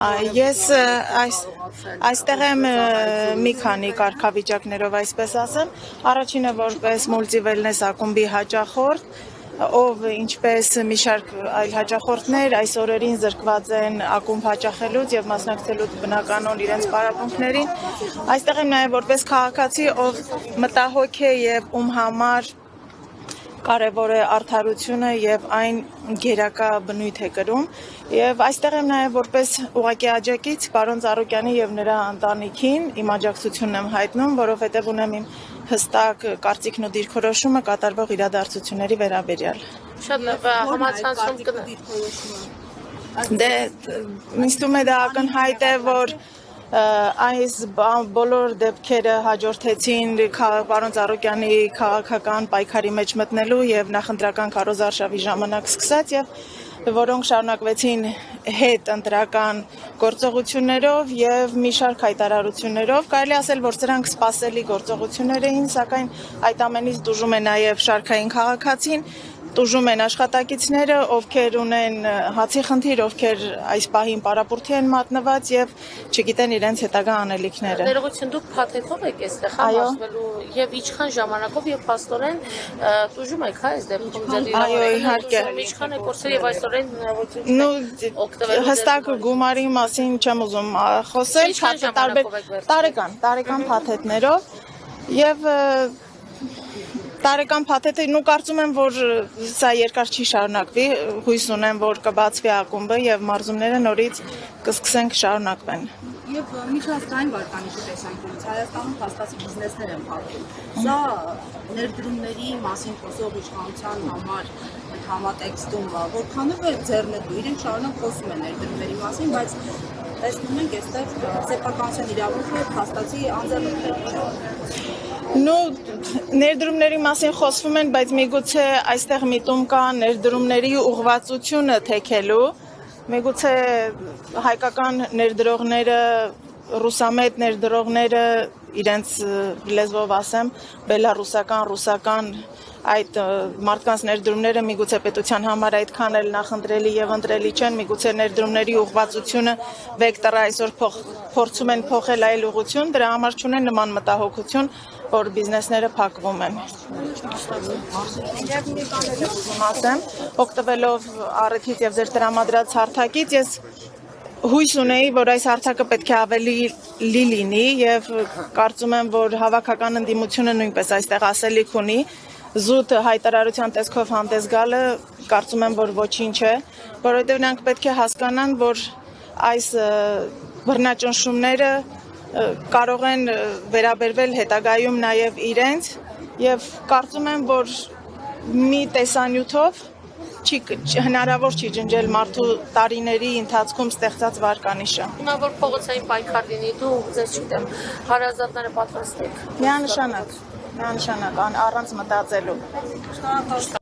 Ես այստեղ եմ մի քանի կարգավիճակներով այսպես ասեմ, առաջինը որպես մուլտիվելնես ակումբի հաճախորդ, ով ինչպես մի շարք այլ հաճախորդներ այս օրերին զրկված են ակումբ հաճախելուց եւ մասնակցելուց բնականon իրենց պարապմունքներին, այստեղ եմ նաեւ որպես քաղաքացի, ով մտահոգ է եւ ում համար կարևոր է արդարությունը եւ այն գերակա բնույթ է կրում եւ այստեղ եմ նաեւ որպես ուղղակի աջակից պարոն Ծառուկյանի եւ նրա ընտանիքին իմ աջակցությունն եմ հայտնում, որովհետեւ ունեմ իմ հստակ կարծիքն ու դիրքորոշումը կատարվող իրադարձությունների վերաբերյալ։ Շատ լավ, համացանցում Դե ինձ թվում է դա ակնհայտ է, որ այս բոլոր դեպքերը հաջորդեցին պարոն Ծառուկյանի քաղաքական պայքարի մեջ մտնելու եւ նախընտրական քարոզարշավի ժամանակ սկսած եւ որոնք շարունակվեցին հետ ընտրական գործողություններով եւ մի շարք հայտարարություններով, կարելի ասել, որ սրանք սպասելի գործողություններ էին, սակայն այդ ամենից դժում է նաեւ շարքային քաղաքացին, Տուժում են աշխատակիցները, ովքեր ունեն հացի խնդիր, ովքեր այս պահին պարապուրդի են մատնված եւ չգիտեն իրենց հետագա անելիքները։ Ներողություն, դուք փաթեթով եք այստեղ համարվելու եւ ինչքան ժամանակով եւ փաստորեն տուժում եք, հա, այս դեպքում ձեր Այո, իհարկե։ Ինչքան է կորցրել եւ այսօրեն հնարավորություն օգտվելու։ Հստակ գումարի մասին չեմ ուզում խոսել, տարեկան փաթեթներով եւ Տարեկան փաթեթը, կարծում եմ, որ սա երկար չի շարունակվի, հույս ունեմ, որ կբացվի ակումբը եւ մարզումները նորից կսկսենք շարունակվեն։ Եվ միջազգային վարկանիշի տեսանկյունից Հայաստանում փաստացի բիզնեսներ են փակվում։ Սա ներդրումների մասին խոսող իշխանության համար համատեքստում է, որքանով է ձեռնտու, իրենք շարունակ խոսում են ներդրումների մասին, բայց տեսնում ենք այստեղ սեփականության իրավունքը փաստացի անձեռնունքների Ներդրումների մասին խոսվում են, բայց միգուցե այստեղ միտում կա ներդրումների ուղղվածությունը թեքելու, միգուցե հայկական ներդրողները, ռուսամետ ներդրողները իրենց լեզվով ասեմ, բելառուսական, ռուսական այդ մարդկանց ներդրումները միգուցե պետության համար այդքան էլ նախընտրելի եւ ընտրելի չեն, միգուցե ներդրումների ուղղվածությունը վեկտորը այսօր փորձում են փոխել այլ ուղղություն, դրա համար չունեն նման մտահոգություն, որ բիզնեսները փակվում են։ Եվ մի բան էլ ուզում ասեմ, օգտվելով առիթից եւ ձեր տրամադրած հարթակից, ես հույս ունեի, որ այս հարթակը պետք է ավելի լինի եւ կարծում եմ, որ հավաքական ընդդիմությունը նույնպես այստեղ ասելիք ունի, զուտ հայտարարության տեսքով հանդես գալը կարծում եմ, որ ոչինչ է, որովհետեւ նրանք պետք է հասկանան, որ այս բռնաճնշումները կարող են վերաբերվել հետագայում նաև իրենց եւ կարծում եմ, որ մի տեսանյութով հնարավոր չի ջնջել մարդու տարիների ընթացքում ստեղծած վարկանիշը։ Հիմա որ փողոցային պայքար լինի, դու ձեզ չգիտեմ, հարազատները պատրաստ եք։ Միանշանակ, առանց մտածելու։